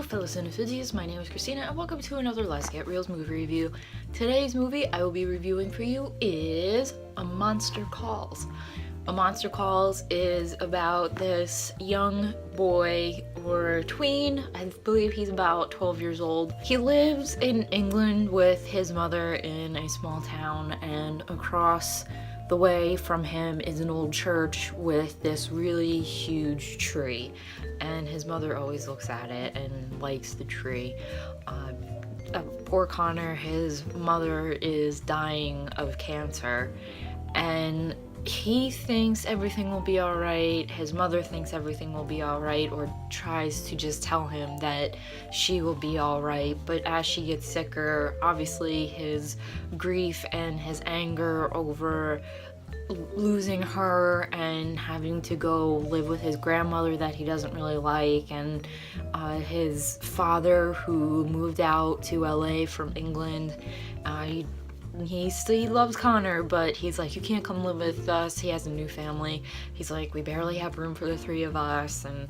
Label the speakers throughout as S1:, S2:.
S1: fellow cinephiles, my name is Christina and welcome to another Let's Get Reelz movie review. Today's movie I will be reviewing for you is A Monster Calls. A Monster Calls is about this young boy or tween. I believe he's about 12 years old. He lives in England with his mother in a small town, and across the way from him is an old church with this really huge tree, and his mother always looks at it and likes the tree. Poor Connor, his mother is dying of cancer, and he thinks everything will be alright, his mother thinks everything will be alright, or tries to just tell him that she will be alright, but as she gets sicker, obviously his grief and his anger over losing her and having to go live with his grandmother that he doesn't really like, and his father who moved out to LA from England. He loves Connor, but he's like, you can't come live with us. He has a new family. He's like, we barely have room for the three of us, and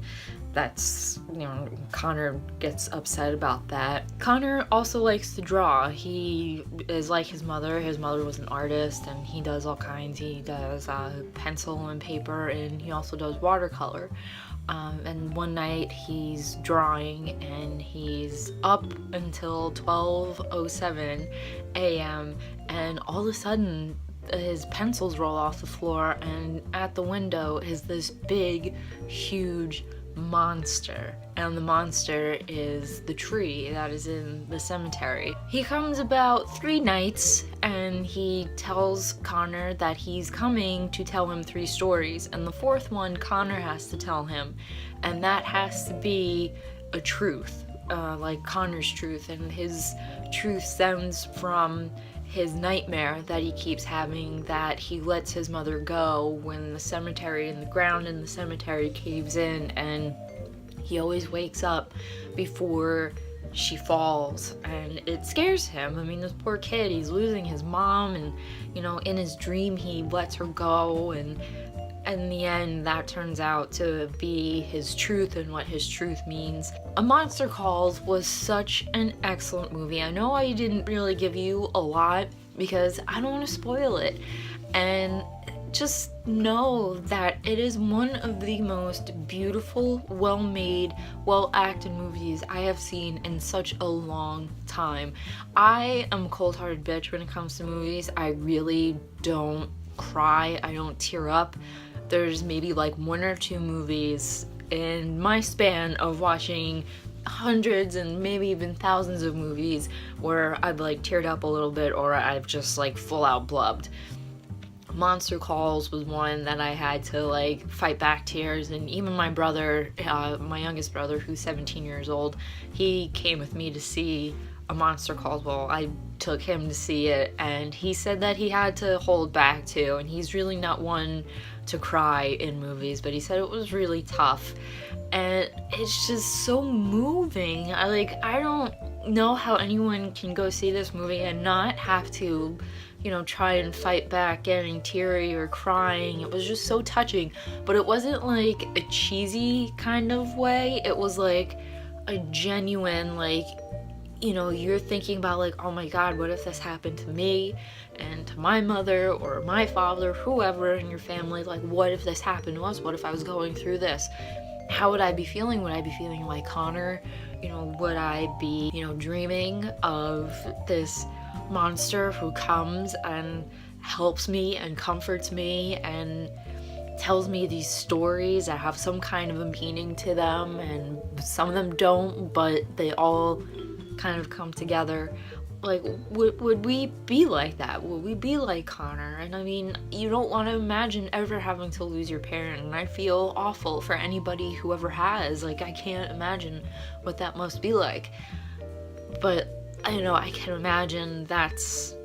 S1: that's, Connor gets upset about that. Connor also likes to draw. He is like his mother. His mother was an artist, and he does all kinds. He does pencil and paper, and he also does watercolor. And one night he's drawing and he's up until 12:07 a.m. and all of a sudden his pencils roll off the floor, and at the window is this big, huge monster, and the monster is the tree that is in the cemetery. He comes about 3 nights and he tells Connor that he's coming to tell him 3 stories, and the 4th one Connor has to tell him, and that has to be a truth, like Connor's truth, and his truth stems from his nightmare that he keeps having, that he lets his mother go when the cemetery and the ground in the cemetery caves in, and he always wakes up before she falls, and it scares him. I mean, this poor kid, he's losing his mom, and in his dream he lets her go, and in the end that turns out to be his truth and what his truth means. A Monster Calls was such an excellent movie. I know I didn't really give you a lot because I don't want to spoil it, and just know that it is one of the most beautiful, well-made, well-acted movies I have seen in such a long time. I am a cold-hearted bitch when it comes to movies. I really don't cry, I don't tear up. There's maybe like 1 or 2 movies in my span of watching hundreds and maybe even thousands of movies where I've like teared up a little bit, or I've just like full out blubbed. Monster Calls was one that I had to like fight back tears, and even my brother, my youngest brother, who's 17 years old, he came with me to see A Monster Calls. Well, I took him to see it, and he said that he had to hold back too, and he's really not one to cry in movies, but he said it was really tough, and it's just so moving. I don't know how anyone can go see this movie and not have to try and fight back getting teary or crying. It was just so touching, but it wasn't like a cheesy kind of way. It was like a genuine, you're thinking about like, oh my god, what if this happened to me and to my mother or my father, whoever in your family, like what if this happened to us? What if I was going through this? How would I be feeling? Would I be feeling like Connor? Would I be, dreaming of this monster who comes and helps me and comforts me and tells me these stories that have some kind of a meaning to them, and some of them don't, but they all kind of come together? Like, would we be like that? Would we be like Connor? And I mean, you don't want to imagine ever having to lose your parent, and I feel awful for anybody who ever has. Like, I can't imagine what that must be like. But I can imagine that's,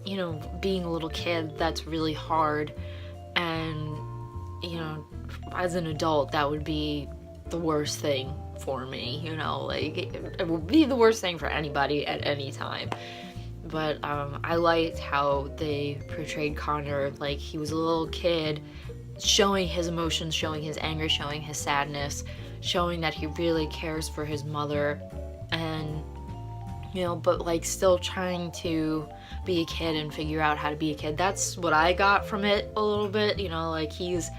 S1: being a little kid, that's really hard, and as an adult that would be the worst thing for me, it would be the worst thing for anybody at any time. But I liked how they portrayed Connor like he was a little kid, showing his emotions, showing his anger, showing his sadness, showing that he really cares for his mother, and but like still trying to be a kid and figure out how to be a kid. That's what I got from it a little bit, like he's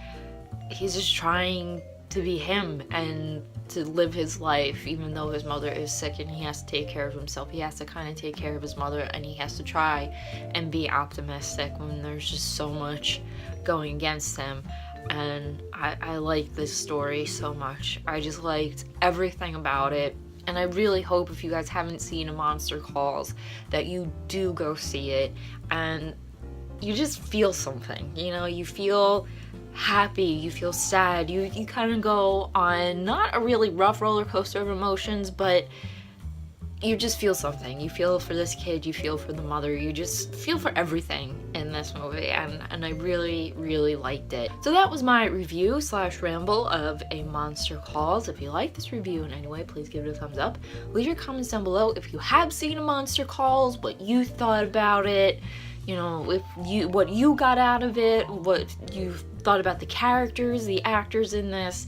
S1: just trying to be him and to live his life, even though his mother is sick and he has to take care of himself. He has to kind of take care of his mother, and he has to try and be optimistic when there's just so much going against him. And I like this story so much. I just liked everything about it. And I really hope, if you guys haven't seen A Monster Calls, that you do go see it and you just feel something. You feel happy, you feel sad, you kind of go on not a really rough roller coaster of emotions, but you just feel something. You feel for this kid, you feel for the mother, you just feel for everything in this movie, and I really, really liked it. So that was my review / ramble of A Monster Calls. If you like this review in any way, please give it a thumbs up. Leave your comments down below if you have seen A Monster Calls, what you thought about it, what you got out of it, what you thought about the characters, the actors in this,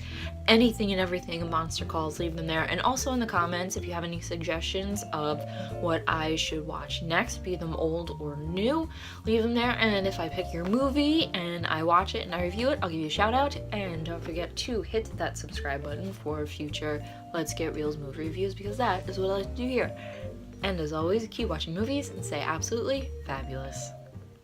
S1: anything and everything A Monster Calls, leave them there. And also in the comments, if you have any suggestions of what I should watch next, be them old or new, leave them there. And if I pick your movie and I watch it and I review it, I'll give you a shout out. And don't forget to hit that subscribe button for future Let's Get Reelz movie reviews, because that is what I like to do here. And as always, keep watching movies and stay absolutely fabulous.